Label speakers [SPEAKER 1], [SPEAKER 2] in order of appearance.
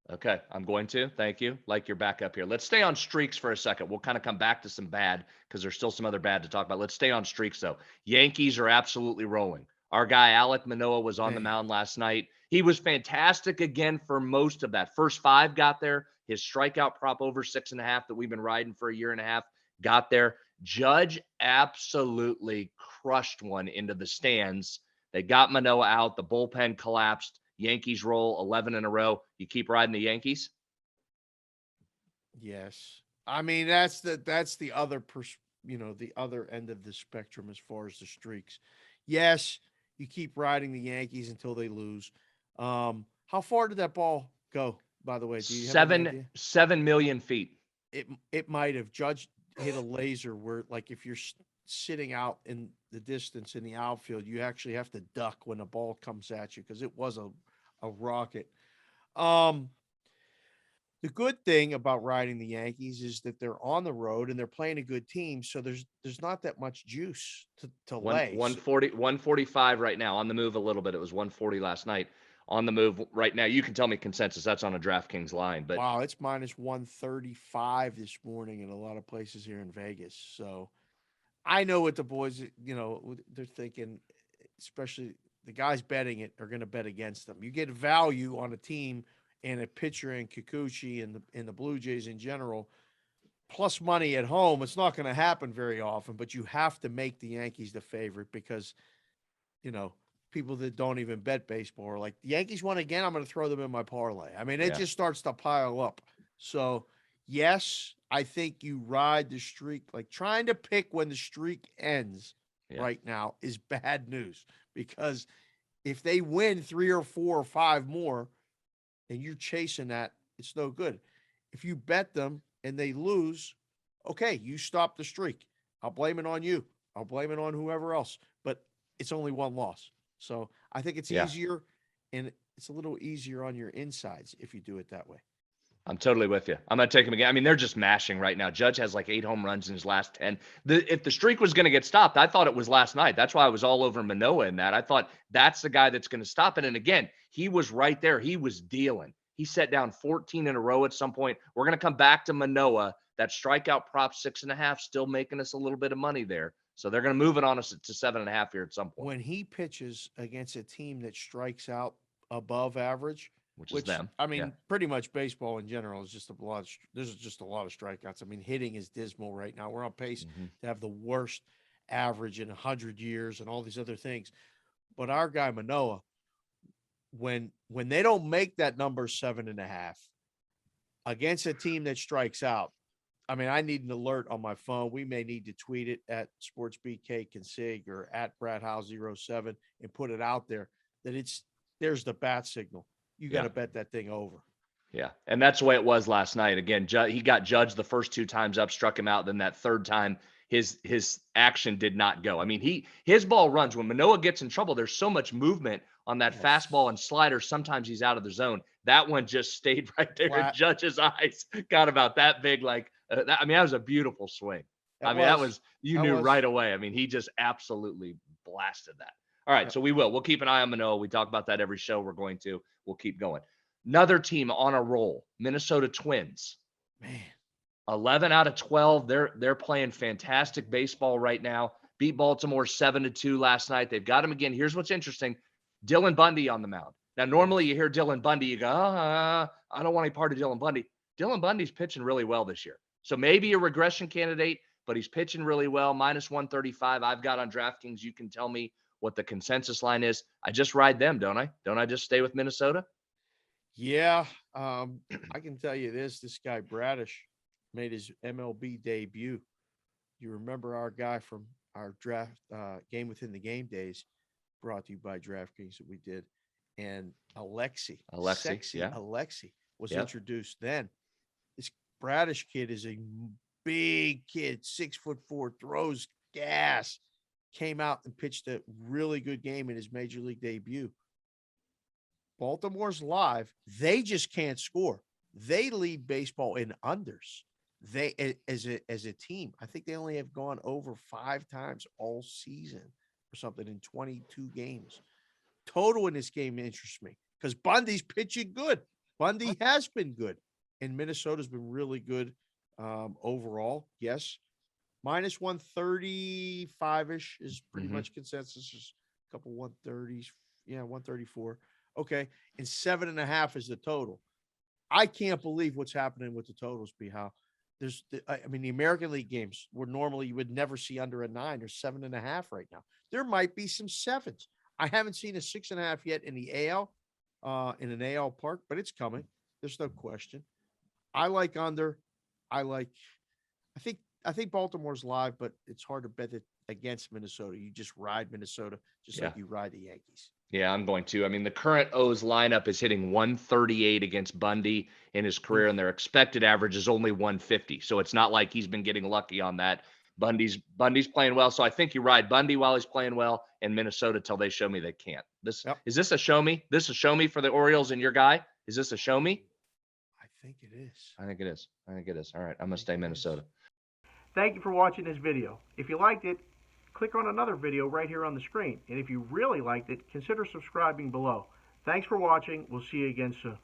[SPEAKER 1] Okay, I'm going to. Thank you. Like your backup here. Let's stay on streaks for a second. We'll kind of come back to some bad because there's still some other bad to talk about. Let's stay on streaks though. Yankees are absolutely rolling. Our guy Alek Manoah was on the
[SPEAKER 2] Man,
[SPEAKER 1] mound last night. He was fantastic again for most of that. First five got there. His strikeout prop over 6.5 that we've been riding for a year and a half got there. Judge absolutely crushed one into the stands. They got Manoah out. The bullpen collapsed. Yankees roll 11 in a row. You keep riding the Yankees?
[SPEAKER 2] yes. I mean, that's the other the other end of the spectrum as far as the streaks. Yes, you keep riding the Yankees until they lose. How far did that ball go, by the way? Do you have any
[SPEAKER 1] Seven,
[SPEAKER 2] idea?
[SPEAKER 1] 7 million feet.
[SPEAKER 2] It might have. Judge hit a laser where, like, if you're sitting out in the distance in the outfield, you actually have to duck when the ball comes at you because it was a rocket. Um, the good thing about riding the Yankees is that they're on the road and they're playing a good team, so there's not that much juice to
[SPEAKER 1] One
[SPEAKER 2] lay.
[SPEAKER 1] one
[SPEAKER 2] So,
[SPEAKER 1] forty 145 right now. On the move a little bit. It was 140 last night. On the move right now. You can tell me consensus. That's on a DraftKings line. But
[SPEAKER 2] wow, it's minus 135 this morning in a lot of places here in Vegas. So I know what the boys, they're thinking, especially the guys betting it are going to bet against them. You get value on a team and a pitcher in Kikuchi and the Blue Jays in general, plus money at home. It's not going to happen very often, but you have to make the Yankees the favorite because, you know, people that don't even bet baseball are like, the Yankees won again. I'm going to throw them in my parlay. I mean, it
[SPEAKER 1] yeah,
[SPEAKER 2] just starts to pile up. So, yes, I think you ride the streak. Like trying to pick when the streak ends
[SPEAKER 1] yeah.
[SPEAKER 2] right now is bad news because if they win three or four or five more and you're chasing that, it's no good. If you bet them and they lose, okay, you stop the streak. I'll blame it on you. I'll blame it on whoever else. But it's only one loss. So I think it's
[SPEAKER 1] Yeah.
[SPEAKER 2] easier and it's a little easier on your insides if you do it that way.
[SPEAKER 1] I'm totally with you. I'm going to take him again. I mean, they're just mashing right now. Judge has like 8 home runs in his last 10. If the streak was going to get stopped, I thought it was last night. That's why I was all over Manoah in that. I thought that's the guy that's going to stop it. And again, he was right there. He was dealing. He set down 14 in a row at some point. We're going to come back to Manoah. That strikeout prop 6.5, still making us a little bit of money there. So they're going to move it on us to 7.5 here at some point,
[SPEAKER 2] When he pitches against a team that strikes out above average,
[SPEAKER 1] which is
[SPEAKER 2] which
[SPEAKER 1] them.
[SPEAKER 2] I
[SPEAKER 1] Yeah.
[SPEAKER 2] mean, pretty much baseball in general is just a lot. There's just a lot of strikeouts. I mean, hitting is dismal right now. We're on pace
[SPEAKER 1] Mm-hmm.
[SPEAKER 2] to have the worst average in 100 years and all these other things. But our guy Manoah, when they don't make that number 7.5 against a team that strikes out, I mean, I need an alert on my phone. We may need to tweet it at SportsBK or at BradHouse07 and put it out there that there's the bat signal. You got
[SPEAKER 1] Yeah.
[SPEAKER 2] to bet that thing over.
[SPEAKER 1] Yeah, and that's the way it was last night. Again, he got judged the first 2 times up, struck him out. Then that third time, his action did not go. I mean, his ball runs when Manoah gets in trouble. There's so much movement on that fastball
[SPEAKER 2] Yes.
[SPEAKER 1] and slider. Sometimes he's out of the zone. That one just stayed right there in
[SPEAKER 2] Flat.
[SPEAKER 1] Judge's eyes. Got about that big. Like I mean, that was a beautiful swing. I
[SPEAKER 2] That
[SPEAKER 1] mean, that
[SPEAKER 2] was.
[SPEAKER 1] was you
[SPEAKER 2] That
[SPEAKER 1] knew
[SPEAKER 2] was.
[SPEAKER 1] right away. I mean, he just absolutely blasted that. All right,
[SPEAKER 2] Yep.
[SPEAKER 1] so we'll keep an eye on Manoah. We talk about that every show. We're going to. We'll keep going. Another team on a roll, Minnesota Twins.
[SPEAKER 2] Man.
[SPEAKER 1] 11 out of 12. They're playing fantastic baseball right now. Beat Baltimore 7-2 last night. They've got him again. Here's what's interesting. Dylan Bundy on the mound. Now, normally
[SPEAKER 2] Yes.
[SPEAKER 1] you hear Dylan Bundy, you go, I don't want any part of Dylan Bundy. Dylan Bundy's pitching really well this year. So maybe a regression candidate, but he's pitching really well. Minus 135 I've got on DraftKings. You can tell me what the consensus line is. I just ride them, don't I? Don't I just stay with Minnesota?
[SPEAKER 2] Yeah. I can tell you this. This guy Bradish made his MLB debut. You remember our guy from our draft game within the game days, brought to you by DraftKings that we did, and Alexi,
[SPEAKER 1] Alexi,
[SPEAKER 2] sexy
[SPEAKER 1] yeah.
[SPEAKER 2] Alexi, was
[SPEAKER 1] Yep.
[SPEAKER 2] introduced then. This Bradish kid is a big kid, 6'4", throws gas. Came out and pitched a really good game in his major league debut. Baltimore's live. They just can't score. They lead baseball in unders. They as a team, I think they only have gone over 5 times all season or something in 22 games. Total in this game interests me because Bundy's pitching good. Bundy has been good, and Minnesota's been really good overall. Yes. Minus 135-ish is pretty much consensus. There's a couple 130s. Yeah, 134. Okay. And 7.5 is the total. I can't believe what's happening with the totals, B. How I mean, the American League games where normally you would never see under a 9 or 7.5 right now. There might be some 7s. I haven't seen a 6.5 yet in the AL, in an AL park, but it's coming. There's no question. I like under. I like. I think Baltimore's live, but it's hard to bet it against Minnesota. You just ride Minnesota just like you ride the Yankees.
[SPEAKER 1] Yeah, I'm going to. I mean, the current O's lineup is hitting 138 against Bundy in his career, and their expected average is only 150. So it's not like he's been getting lucky on that. Bundy's playing well, so I think you ride Bundy while he's playing well, and Minnesota till they show me they can't. Is this a show me? This is a show me for the Orioles and your guy? Is this a show me?
[SPEAKER 2] I think it is.
[SPEAKER 1] I think it is. All right, I'm gonna stay Minnesota.
[SPEAKER 3] Thank you for watching this video. If you liked it, click on another video right here on the screen. And if you really liked it, consider subscribing below. Thanks for watching. We'll see you again soon.